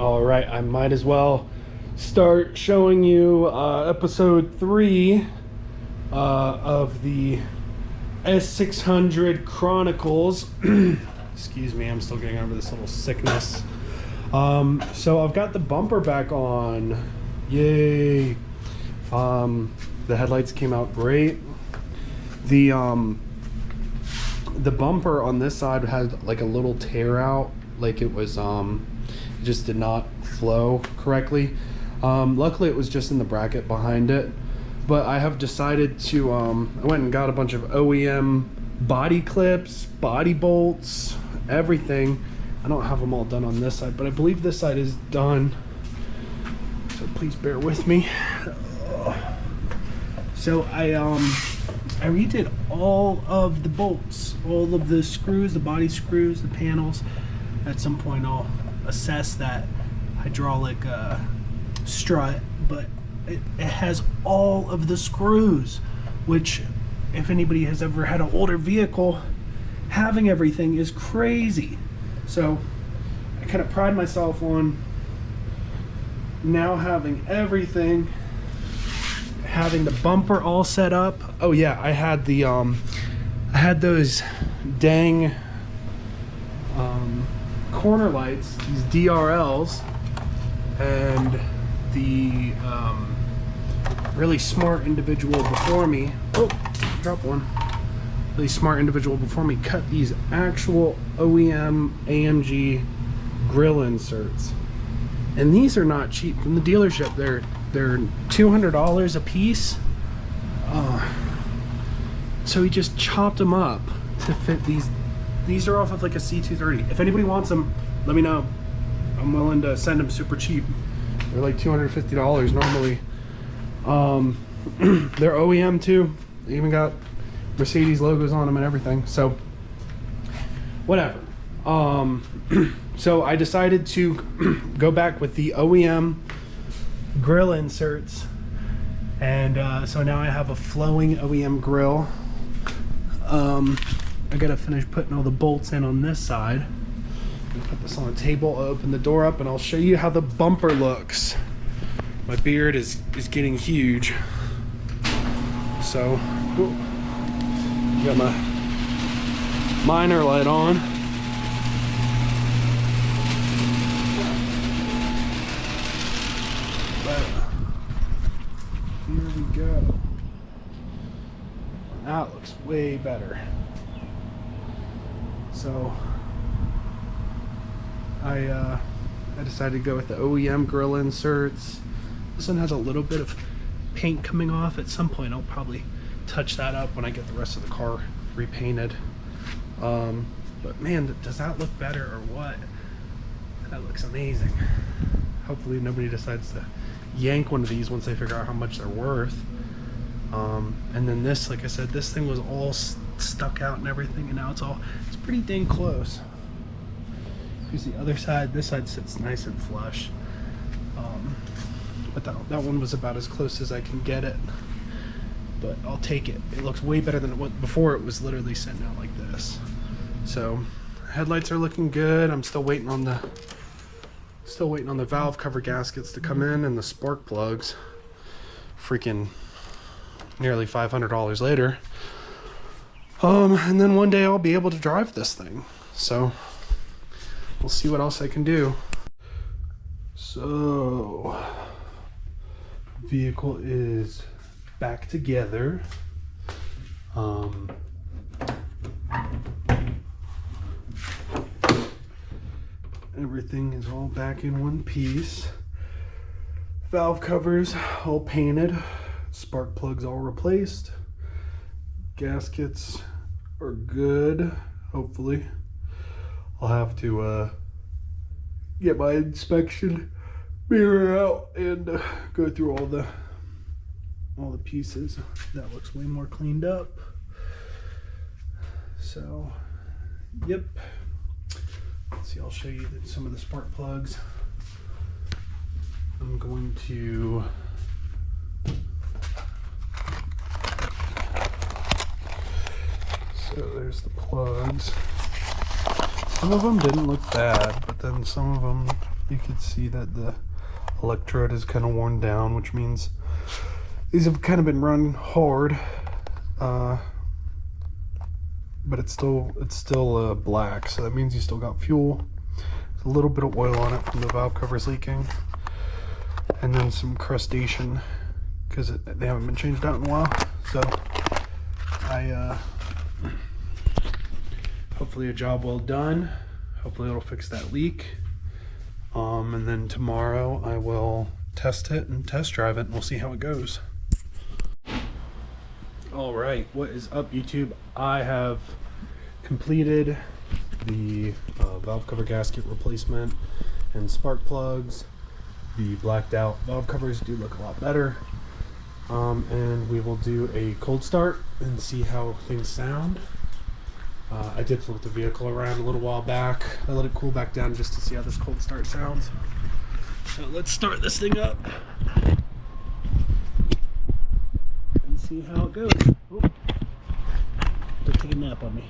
All right, I might as well start showing you episode 3 of the S600 Chronicles. Excuse me, I'm still getting over this little sickness. So I've got the bumper back on. Yay. The headlights came out great. The bumper on this side had like a little tear out, like it was it just did not flow correctly. Luckily it was just in the bracket behind it, but I have decided to I went and got a bunch of OEM body clips, body bolts, everything. I don't have them all done on this side, but I believe this side is done, so please bear with me. So I redid all of the bolts, all of the screws, the body screws, the panels. At some point I'll assess that hydraulic strut, but it has all of the screws, which if anybody has ever had an older vehicle, having everything is crazy. So I kind of pride myself on now having everything, having the bumper all set up. Oh yeah, I had the I had those dang corner lights, these DRLs, and the really smart individual before me, drop one, really smart individual before me cut these actual OEM AMG grill inserts, and these are not cheap from the dealership. They're $200 a piece. So he just chopped them up to fit these. These are off of like a C230. If anybody wants them, let me know. I'm willing to send them super cheap. They're like $250 normally. They're OEM too. They even got Mercedes logos on them and everything. So whatever. So I decided to go back with the OEM grill inserts, and so now I have a flowing OEM grill. I gotta finish putting all the bolts in on this side. I'm gonna put this on the table, I'll open the door up, and I'll show you how the bumper looks. My beard is getting huge. So, got my minor light on. But here we go. That looks way better. So I decided to go with the OEM grill inserts. This one has a little bit of paint coming off. At some point I'll probably touch that up when I get the rest of the car repainted. But man, does that look better or what? That looks amazing. Hopefully nobody decides to yank one of these once they figure out how much they're worth. And then this, like I said, this thing was all stuck out and everything, and now it's pretty dang close. Here's the other side. This side sits nice and flush. But that one was about as close as I can get it. But I'll take it. It looks way better than it was before. It was literally sitting out like this. So headlights are looking good. I'm still waiting on the valve cover gaskets to come in, and the spark plugs. Freaking nearly $500 later. And then one day I'll be able to drive this thing. So we'll see what else I can do. So vehicle is back together. Everything is all back in one piece. Valve covers all painted. Spark plugs all replaced. Gaskets are good, hopefully. I'll have to get my inspection mirror out and go through all the pieces. That looks way more cleaned up. So, yep. Let's see, I'll show you some of the spark plugs. I'm going to so there's the plugs. Some of them didn't look bad, but then some of them You can see that the electrode is kind of worn down, which means these have kind of been run hard, but it's still black, so that means you still got fuel. There's a little bit of oil on it from the valve covers leaking, and then some crustation because they haven't been changed out in a while. So hopefully a job well done. Hopefully it'll fix that leak. And then tomorrow I will test it and test drive it, and we'll see how it goes. All right, what is up, YouTube? I have completed the valve cover gasket replacement and spark plugs. The blacked out valve covers do look a lot better. And we will do a cold start and see how things sound. I did flip the vehicle around a little while back. I let it cool back down just to see how this cold start sounds. So let's start this thing up and see how it goes. Oh, don't take a nap on me.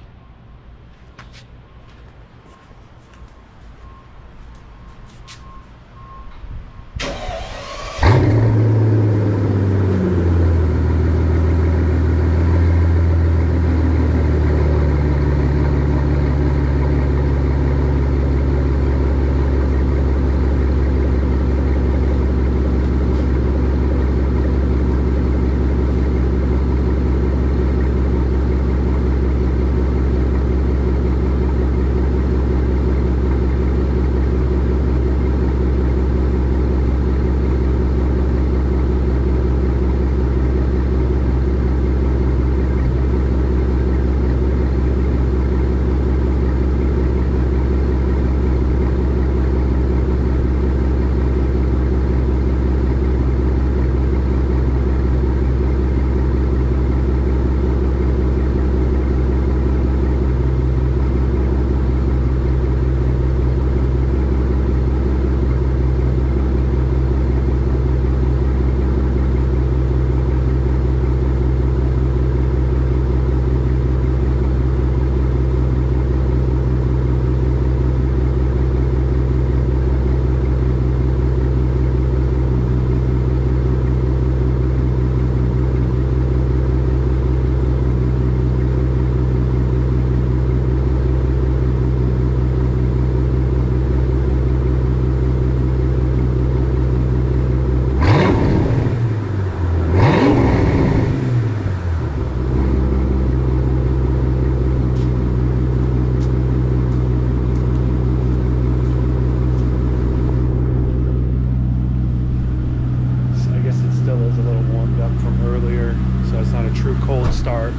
Cold start,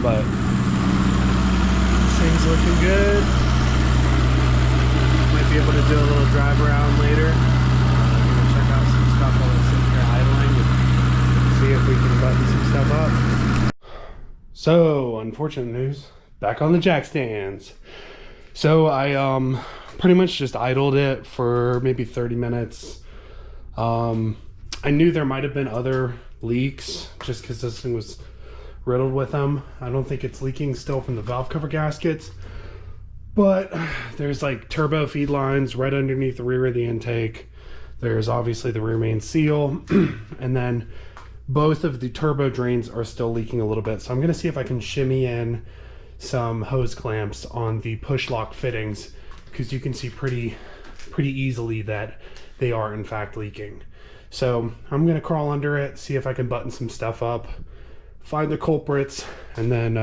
but things looking good. Might be able to do a little drive around later. Gonna check out some stuff while it's sitting here idling and see if we can button some stuff up. So, unfortunate news, back on the jack stands. So I pretty much just idled it for maybe 30 minutes. I knew there might have been other leaks just because this thing was riddled with them. I don't think it's leaking still from the valve cover gaskets, but there's like turbo feed lines right underneath the rear of the intake. There's obviously the rear main seal, and then both of the turbo drains are still leaking a little bit. So I'm gonna see if I can shimmy in some hose clamps on the push lock fittings, because you can see pretty easily that they are in fact leaking. So I'm gonna crawl under it, see if I can button some stuff up, find the culprits, and then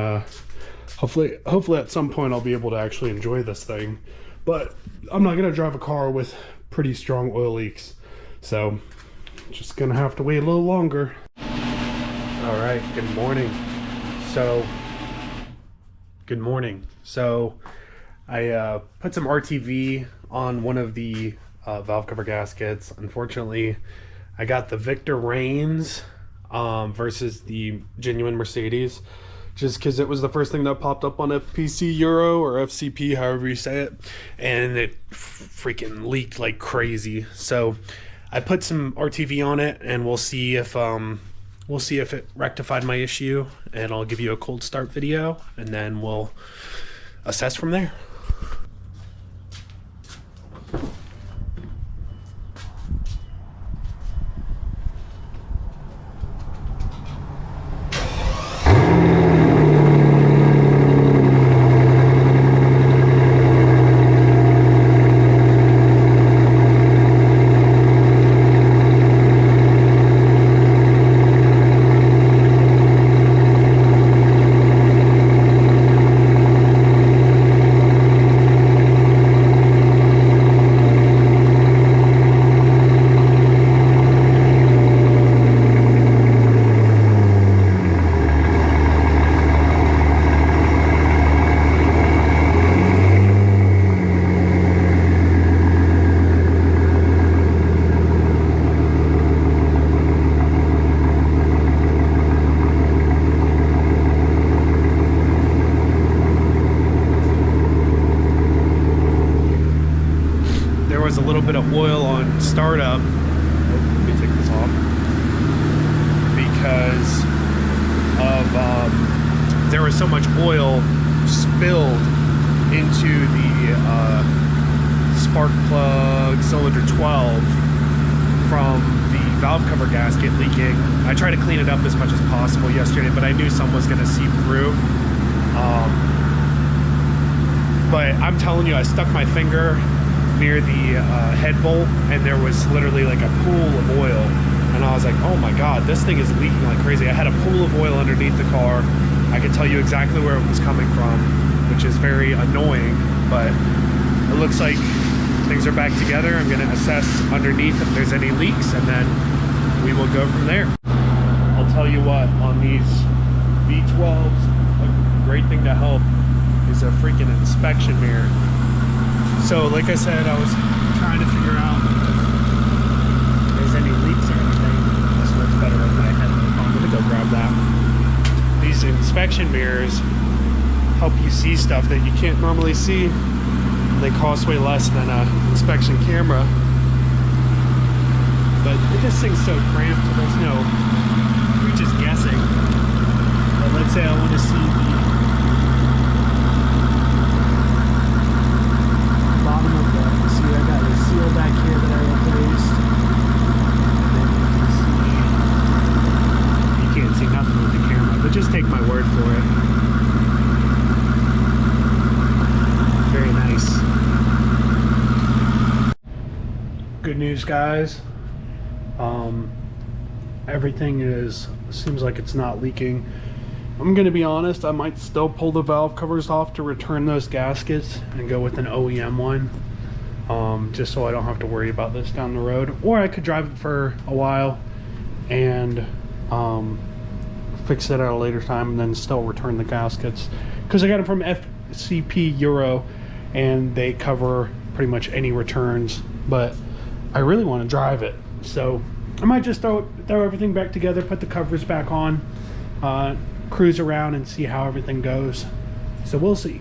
hopefully at some point I'll be able to actually enjoy this thing. But I'm not gonna drive a car with pretty strong oil leaks, so just gonna have to wait a little longer. All right, good morning. So I put some RTV on one of the valve cover gaskets. Unfortunately, I got the Victor Reigns versus the genuine Mercedes, just because it was the first thing that popped up on FPC Euro or FCP, however you say it, and it freaking leaked like crazy. So I put some RTV on it, and we'll see if it rectified my issue, and I'll give you a cold start video, and then we'll assess from there. oil on startup. Oh, let me take this off. Because of there was so much oil spilled into the spark plug cylinder 12 from the valve cover gasket leaking. I tried to clean it up as much as possible yesterday, but I knew some was going to seep through. But I'm telling you, I stuck my finger near the head bolt, and there was literally like a pool of oil, and I was like, oh my god, this thing is leaking like crazy. I had a pool of oil underneath the car. I could tell you exactly where it was coming from, which is very annoying, but it looks like things are back together. I'm going to assess underneath if there's any leaks, and then we will go from there. I'll tell you what, on these V12s, a great thing to help is a freaking inspection mirror. So like I said, I was trying to figure out if there's any leaks or anything. This works better with my headlamp. I'm going to go grab that. These inspection mirrors help you see stuff that you can't normally see. They cost way less than an inspection camera. But this thing's so cramped, there's no, you're just guessing. But let's say I want to see the bottom of the, see I got a seal back here that I replaced. And then you can't see nothing with the camera, but just take my word for it. Very nice. Good news, guys. Everything seems like it's not leaking. I'm gonna be honest, I might still pull the valve covers off to return those gaskets and go with an OEM one, just so I don't have to worry about this down the road. Or I could drive it for a while and fix it at a later time and then still return the gaskets, because I got them from FCP Euro and they cover pretty much any returns, but I really want to drive it, so I might just throw everything back together, put the covers back on, cruise around and see how everything goes. So we'll see.